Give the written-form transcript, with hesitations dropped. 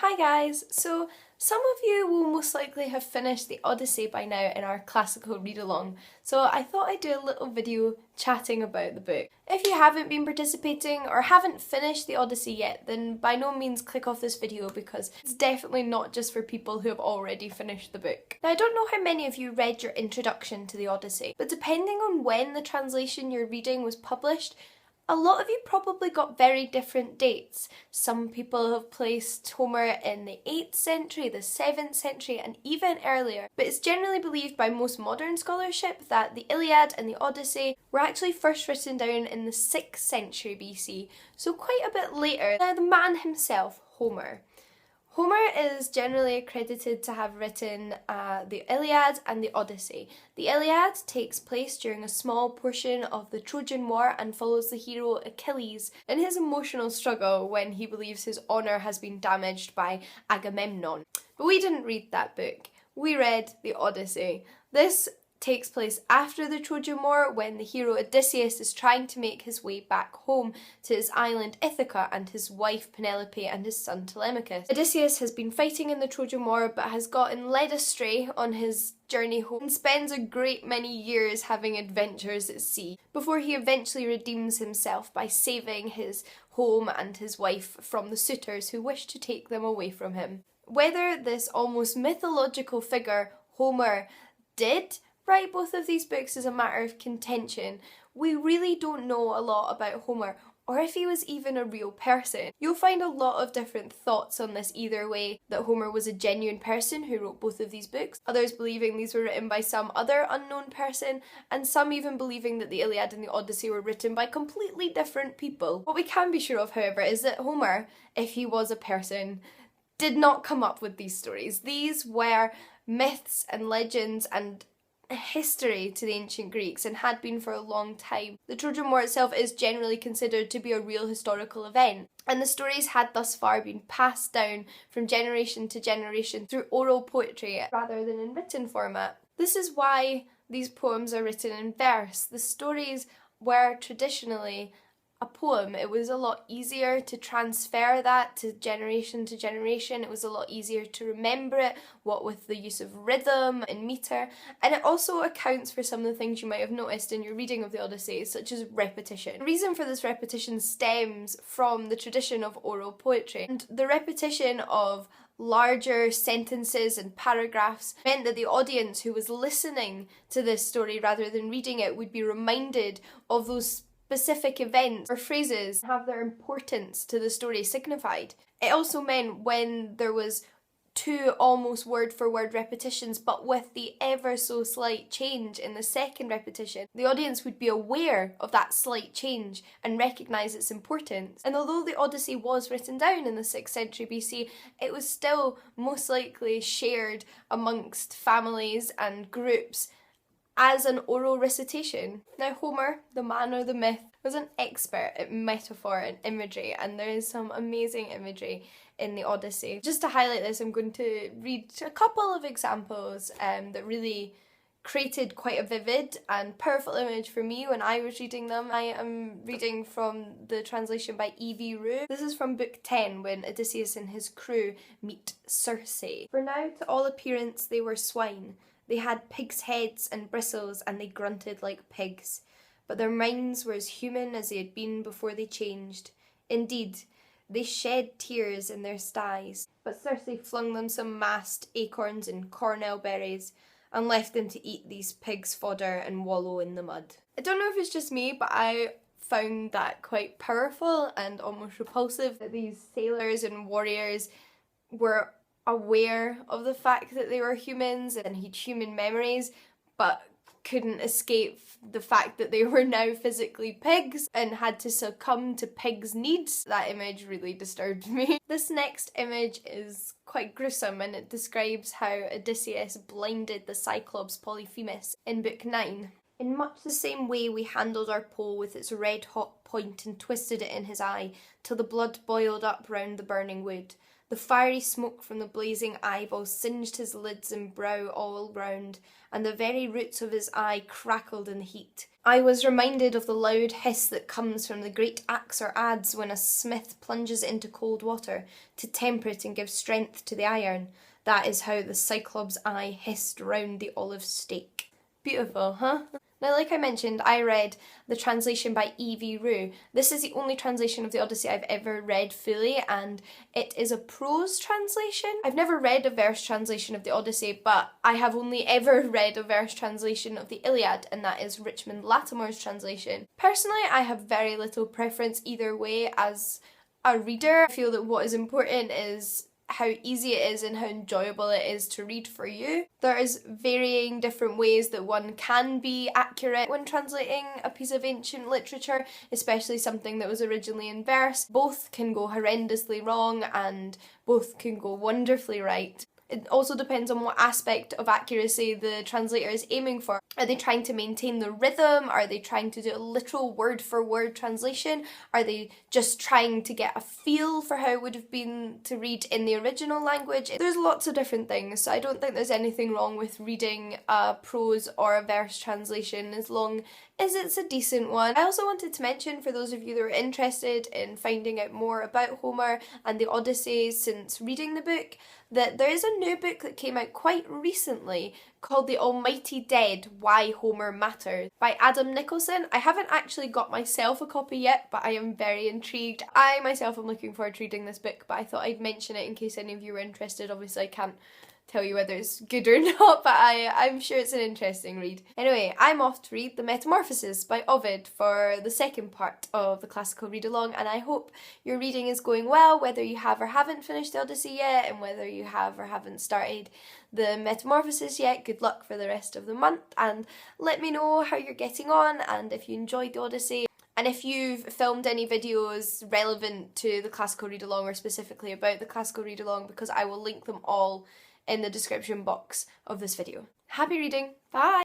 Hi guys! So some of you will most likely have finished the Odyssey by now in our classical read-along, so I thought I'd do a little video chatting about the book. If you haven't been participating or haven't finished the Odyssey yet, then by no means click off this video because it's definitely not just for people who have already finished the book. Now I don't know how many of you read your introduction to the Odyssey, but depending on when the translation you're reading was published, a lot of you probably got very different dates. Some people have placed Homer in the 8th century, the 7th century, and even earlier. But it's generally believed by most modern scholarship that the Iliad and the Odyssey were actually first written down in the 6th century BC, so quite a bit later. Now the man himself, Homer. Homer is generally accredited to have written the Iliad and the Odyssey. The Iliad takes place during a small portion of the Trojan War and follows the hero Achilles in his emotional struggle when he believes his honour has been damaged by Agamemnon. But we didn't read that book. We read the Odyssey. This takes place after the Trojan War when the hero Odysseus is trying to make his way back home to his island Ithaca and his wife Penelope and his son Telemachus. Odysseus has been fighting in the Trojan War but has gotten led astray on his journey home and spends a great many years having adventures at sea before he eventually redeems himself by saving his home and his wife from the suitors who wish to take them away from him. Whether this almost mythological figure, Homer, did write both of these books is a matter of contention. We really don't know a lot about Homer, or if he was even a real person. You'll find a lot of different thoughts on this either way, that Homer was a genuine person who wrote both of these books, others believing these were written by some other unknown person, and some even believing that the Iliad and the Odyssey were written by completely different people. What we can be sure of, however, is that Homer, if he was a person, did not come up with these stories. These were myths and legends and history to the ancient Greeks and had been for a long time. The Trojan War itself is generally considered to be a real historical event, and the stories had thus far been passed down from generation to generation through oral poetry rather than in written format. This is why these poems are written in verse. The stories were traditionally a poem. It was a lot easier to transfer that to generation. It was a lot easier to remember it, what with the use of rhythm and metre, and it also accounts for some of the things you might have noticed in your reading of the Odyssey, such as repetition. The reason for this repetition stems from the tradition of oral poetry, and the repetition of larger sentences and paragraphs meant that the audience who was listening to this story rather than reading it would be reminded of those specific events or phrases have their importance to the story signified. It also meant when there was two almost word for word repetitions but with the ever so slight change in the second repetition, the audience would be aware of that slight change and recognise its importance. And although the Odyssey was written down in the 6th century BC, it was still most likely shared amongst families and groups as an oral recitation. Now Homer, the man or the myth, was an expert at metaphor and imagery, and there is some amazing imagery in the Odyssey. Just to highlight this, I'm going to read a couple of examples that really created quite a vivid and powerful image for me when I was reading them. I am reading from the translation by E.V. Rue. This is from book 10 when Odysseus and his crew meet Circe. For now, to all appearance, they were swine. They had pigs' heads and bristles, and they grunted like pigs. But their minds were as human as they had been before they changed. Indeed, they shed tears in their styes. But Circe flung them some mast, acorns, and cornel berries, and left them to eat these pigs' fodder and wallow in the mud. I don't know if it's just me, but I found that quite powerful and almost repulsive that these sailors and warriors were aware of the fact that they were humans and had human memories, but couldn't escape the fact that they were now physically pigs and had to succumb to pigs' needs. That image really disturbed me. This next image is quite gruesome, and it describes how Odysseus blinded the Cyclops Polyphemus in book 9. In much the same way we handled our pole with its red-hot point and twisted it in his eye till the blood boiled up round the burning wood. The fiery smoke from the blazing eyeballs singed his lids and brow all round, and the very roots of his eye crackled in the heat. I was reminded of the loud hiss that comes from the great axe or adze when a smith plunges into cold water to temper it and give strength to the iron. That is how the Cyclops' eye hissed round the olive stake. Beautiful, huh? Now, like I mentioned, I read the translation by E.V. Rue. This is the only translation of the Odyssey I've ever read fully, and it is a prose translation. I've never read a verse translation of the Odyssey, but I have only ever read a verse translation of the Iliad, and that is Richmond Lattimore's translation. Personally, I have very little preference either way as a reader. I feel that what is important is how easy it is and how enjoyable it is to read for you. There is varying different ways that one can be accurate when translating a piece of ancient literature, especially something that was originally in verse. Both can go horrendously wrong and both can go wonderfully right. It also depends on what aspect of accuracy the translator is aiming for. Are they trying to maintain the rhythm? Are they trying to do a literal word for word translation? Are they just trying to get a feel for how it would have been to read in the original language? There's lots of different things, so I don't think there's anything wrong with reading a prose or a verse translation as long as it's a decent one. I also wanted to mention, for those of you that are interested in finding out more about Homer and the Odyssey since reading the book, that there is a new book that came out quite recently called The Almighty Dead: Why Homer Matters by Adam Nicholson. I haven't actually got myself a copy yet, but I am very intrigued. I myself am looking forward to reading this book, but I thought I'd mention it in case any of you were interested. Obviously I can't tell you whether it's good or not, but I'm sure it's an interesting read. Anyway, I'm off to read The Metamorphoses by Ovid for the second part of the classical read-along, and I hope your reading is going well, whether you have or haven't finished the Odyssey yet, and whether you have or haven't started The Metamorphoses yet. Good luck for the rest of the month, and let me know how you're getting on, and if you enjoyed the Odyssey. And if you've filmed any videos relevant to the classical read-along or specifically about the classical read-along, because I will link them all in the description box of this video. Happy reading! Bye!